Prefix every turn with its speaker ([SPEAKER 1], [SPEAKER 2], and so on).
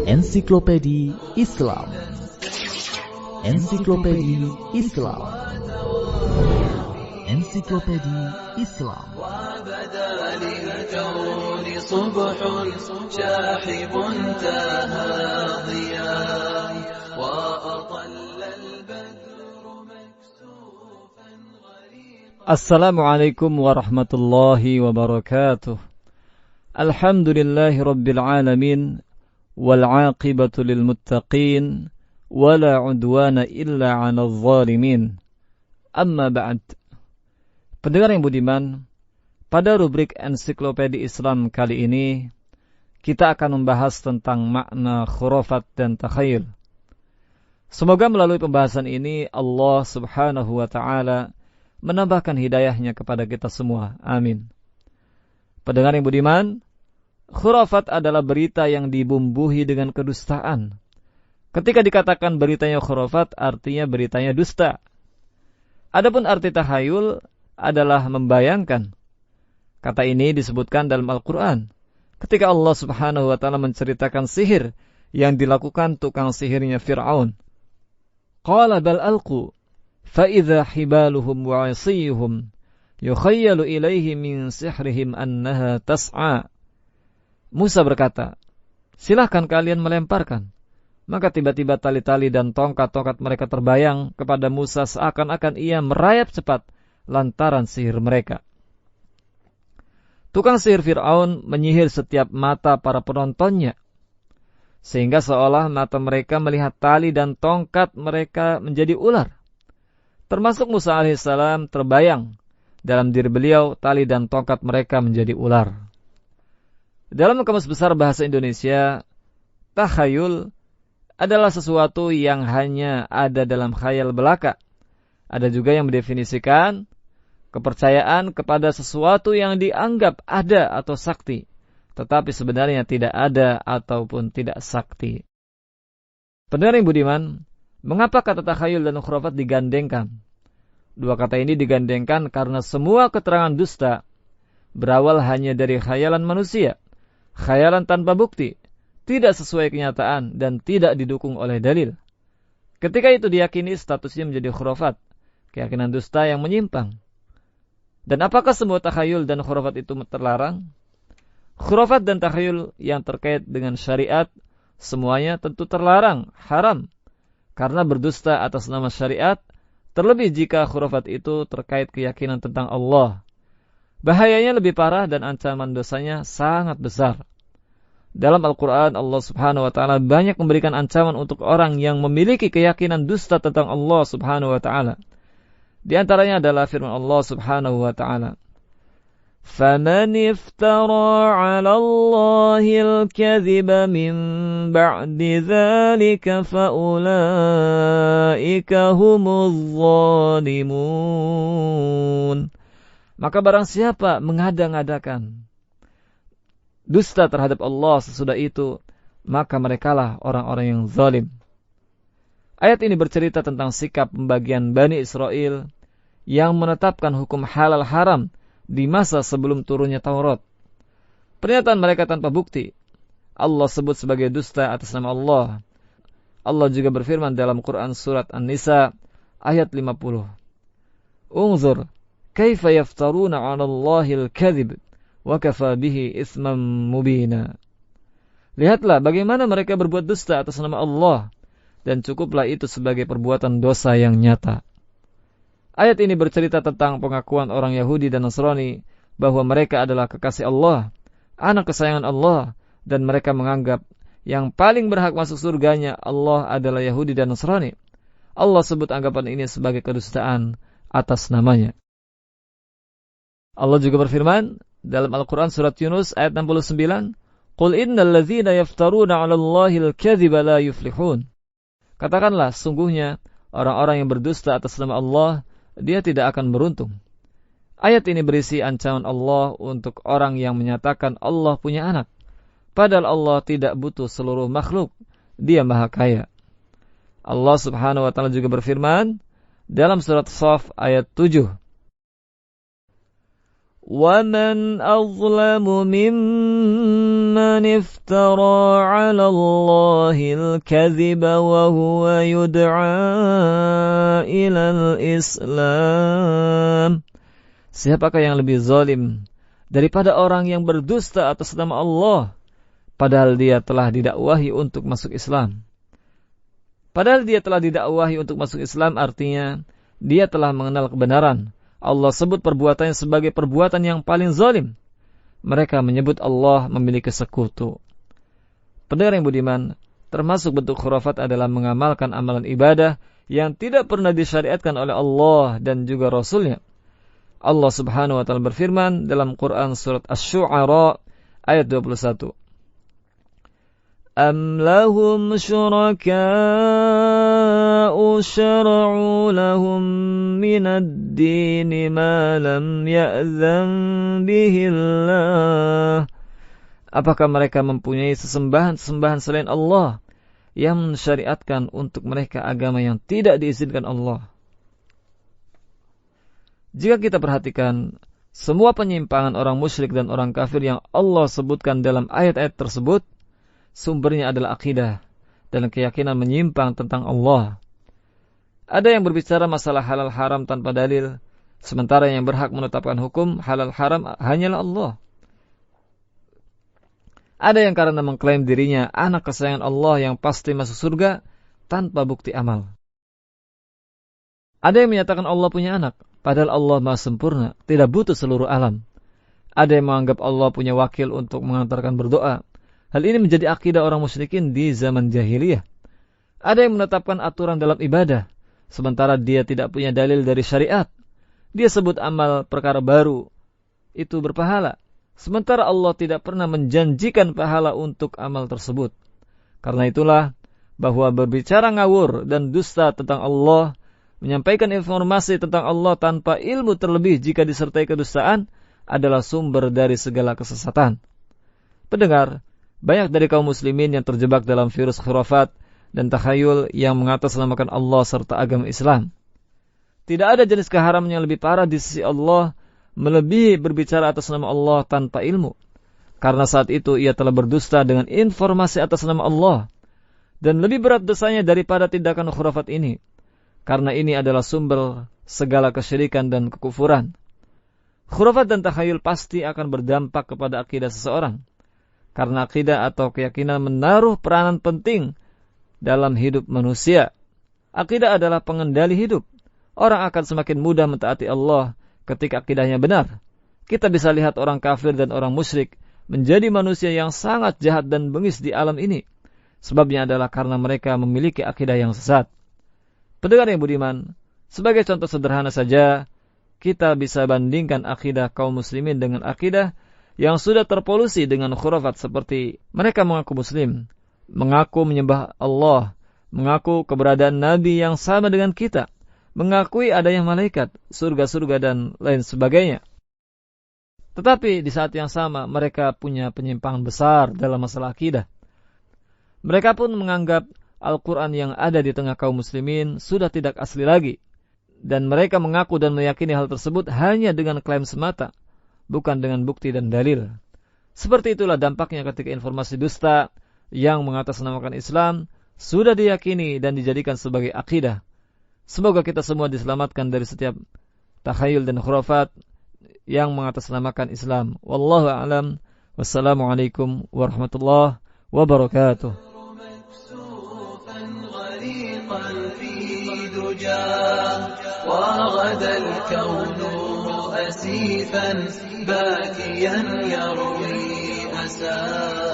[SPEAKER 1] Ensiklopedia Islam. Ensiklopedia Islam. Ensiklopedia Islam.
[SPEAKER 2] وبدا للكون صبح شاحب تهاضيا وأطل البدر مكسوفا غريبا.
[SPEAKER 3] Assalamualaikum warahmatullahi wabarakatuh. Alhamdulillahi rabbil alamin wal aqibatu lil muttaqin wala udwana illa 'alal zalimin. Amma ba'd. Pendengar yang budiman, pada rubrik Ensiklopedia Islam kali ini kita akan membahas tentang makna khurafat dan takhayul. Semoga melalui pembahasan ini Allah Subhanahu wa taala menambahkan hidayahnya kepada kita semua. Amin. Pendengar yang budiman, khurafat adalah berita yang dibumbuhi dengan kedustaan. Ketika dikatakan beritanya khurafat, artinya beritanya dusta. Adapun arti takhayul adalah membayangkan. Kata ini disebutkan dalam Al-Quran ketika Allah Subhanahu wa ta'ala menceritakan sihir yang dilakukan tukang sihirnya Fir'aun. Qala bal alqu فَإِذَا حِبَالُهُمْ وَعِصِيُّهُمْ يُخَيَّلُ إِلَيْهِ مِنْ سِحْرِهِمْ أَنَّهَا تَسْعَى. Musa berkata, silahkan kalian melemparkan. Maka tiba-tiba tali-tali dan tongkat-tongkat mereka terbayang kepada Musa seakan-akan ia merayap cepat lantaran sihir mereka. Tukang sihir Fir'aun menyihir setiap mata para penontonnya, sehingga seolah mata mereka melihat tali dan tongkat mereka menjadi ular. Termasuk Musa alaihissalam terbayang dalam diri beliau tali dan tongkat mereka menjadi ular. Dalam Kamus Besar Bahasa Indonesia, takhayul adalah sesuatu yang hanya ada dalam khayal belaka. Ada juga yang mendefinisikan kepercayaan kepada sesuatu yang dianggap ada atau sakti, tetapi sebenarnya tidak ada ataupun tidak sakti. Pendengar yang budiman, mengapa kata takhayul dan khurafat digandengkan? Dua kata ini digandengkan karena semua keterangan dusta berawal hanya dari khayalan manusia, khayalan tanpa bukti, tidak sesuai kenyataan dan tidak didukung oleh dalil. Ketika itu diyakini statusnya menjadi khurafat, keyakinan dusta yang menyimpang. Dan apakah semua takhayul dan khurafat itu terlarang? Khurafat dan takhayul yang terkait dengan syariat semuanya tentu terlarang, haram, karena berdusta atas nama syariat, terlebih jika khurafat itu terkait keyakinan tentang Allah. Bahayanya lebih parah dan ancaman dosanya sangat besar. Dalam Al-Quran, Allah Subhanahu wa ta'ala banyak memberikan ancaman untuk orang yang memiliki keyakinan dusta tentang Allah Subhanahu wa ta'ala. Di antaranya adalah firman Allah Subhanahu wa ta'ala, فَمَنِ افْتَرَى عَلَى اللَّهِ الْكَذِبَ مِنْ بَعْدِ ذَلِكَ فَأُولَئِكَ هُمُ الظَّالِمُونَ. Maka barang siapa mengada-ngadakan dusta terhadap Allah sesudah itu, maka merekalah orang-orang yang zalim. Ayat ini bercerita tentang sikap pembagian Bani Israel yang menetapkan hukum halal haram di masa sebelum turunnya Taurat. Pernyataan mereka tanpa bukti Allah sebut sebagai dusta atas nama Allah. Allah juga berfirman dalam Quran surat An-Nisa ayat 50. Unzur kaifa yaftaruna 'ala Allahil kadhib wa kafa bihi itsman mubina. Lihatlah bagaimana mereka berbuat dusta atas nama Allah, dan cukuplah itu sebagai perbuatan dosa yang nyata. Ayat ini bercerita tentang pengakuan orang Yahudi dan Nasrani bahwa mereka adalah kekasih Allah, anak kesayangan Allah, dan mereka menganggap yang paling berhak masuk surganya Allah adalah Yahudi dan Nasrani. Allah sebut anggapan ini sebagai kedustaan atas namanya. Allah juga berfirman dalam Al-Quran surat Yunus ayat 69, Qul innal ladzina yaftaruna 'ala Allahil kadhiba la yuflihun. Katakanlah, sungguhnya orang-orang yang berdusta atas nama Allah, dia tidak akan beruntung. Ayat ini berisi ancaman Allah untuk orang yang menyatakan Allah punya anak. Padahal Allah tidak butuh seluruh makhluk. Dia maha kaya. Allah Subhanahu wa ta'ala juga berfirman dalam surat Shaf ayat 7. وَمَنْ أَظْلَمُ مِمَّنِ افْتَرَى عَلَى اللَّهِ الْكَذِبَ وَهُوَ يُدْعَى إِلَى الْإِسْلَامِ. Siapakah yang lebih zalim daripada orang yang berdusta atas nama Allah, padahal dia telah didakwahi untuk masuk Islam. Padahal dia telah didakwahi untuk masuk Islam, artinya dia telah mengenal kebenaran. Allah sebut perbuatannya sebagai perbuatan yang paling zalim. Mereka menyebut Allah memiliki sekutu. Pendengar yang budiman, termasuk bentuk khurafat adalah mengamalkan amalan ibadah yang tidak pernah disyariatkan oleh Allah dan juga Rasulnya. Allah subhanahu wa ta'ala berfirman dalam Quran surat Asy-Syu'ara ayat 21. أَمْ لَهُمْ شُرَكَاءُ شَرَعُوا لَهُم مِّنَ الدِّينِ مَا لَمْ يَأْذَنْ بِهِ اللَّهُ. Apakah mereka mempunyai sesembahan-sesembahan selain Allah yang mensyariatkan untuk mereka agama yang tidak diizinkan Allah? Jika kita perhatikan semua penyimpangan orang musyrik dan orang kafir yang Allah sebutkan dalam ayat-ayat tersebut, sumbernya adalah akidah dan keyakinan menyimpang tentang Allah. Ada yang berbicara masalah halal haram tanpa dalil, sementara yang berhak menetapkan hukum halal haram hanyalah Allah. Ada yang karena mengklaim dirinya anak kesayangan Allah yang pasti masuk surga tanpa bukti amal. Ada yang menyatakan Allah punya anak, padahal Allah maha sempurna, tidak butuh seluruh alam. Ada yang menganggap Allah punya wakil untuk mengantarkan berdoa. Hal ini menjadi akidah orang musyrikin di zaman jahiliyah. Ada yang menetapkan aturan dalam ibadah, sementara dia tidak punya dalil dari syariat. Dia sebut amal perkara baru itu berpahala, sementara Allah tidak pernah menjanjikan pahala untuk amal tersebut. Karena itulah bahwa berbicara ngawur dan dusta tentang Allah, menyampaikan informasi tentang Allah tanpa ilmu terlebih jika disertai kedustaan adalah sumber dari segala kesesatan. Pendengar, banyak dari kaum muslimin yang terjebak dalam virus khurafat dan takhayul yang mengatasnamakan Allah serta agama Islam. Tidak ada jenis keharaman yang lebih parah di sisi Allah melebihi berbicara atas nama Allah tanpa ilmu. Karena saat itu ia telah berdusta dengan informasi atas nama Allah. Dan lebih berat dosanya daripada tindakan khurafat ini. Karena ini adalah sumber segala kesyirikan dan kekufuran. Khurafat dan takhayul pasti akan berdampak kepada akidah seseorang. Karena akidah atau keyakinan menaruh peranan penting dalam hidup manusia. Akidah adalah pengendali hidup. Orang akan semakin mudah mentaati Allah ketika akidahnya benar. Kita bisa lihat orang kafir dan orang musyrik menjadi manusia yang sangat jahat dan bengis di alam ini. Sebabnya adalah karena mereka memiliki akidah yang sesat. Pendengar yang budiman, sebagai contoh sederhana saja, kita bisa bandingkan akidah kaum muslimin dengan akidah yang sudah terpolusi dengan khurafat seperti mereka mengaku muslim, mengaku menyembah Allah, mengaku keberadaan Nabi yang sama dengan kita, mengakui adanya malaikat, surga-surga dan lain sebagainya. Tetapi di saat yang sama mereka punya penyimpangan besar dalam masalah akidah. Mereka pun menganggap Al-Quran yang ada di tengah kaum muslimin sudah tidak asli lagi. Dan mereka mengaku dan meyakini hal tersebut hanya dengan klaim semata, bukan dengan bukti dan dalil. Seperti itulah dampaknya ketika informasi dusta yang mengatasnamakan Islam sudah diyakini dan dijadikan sebagai akidah. Semoga kita semua diselamatkan dari setiap takhayul dan khurafat yang mengatasnamakan Islam. Wallahu a'lam. Wassalamualaikum warahmatullahi wabarakatuh.
[SPEAKER 2] وغدا الكون أسيفا باكيا يروي أساه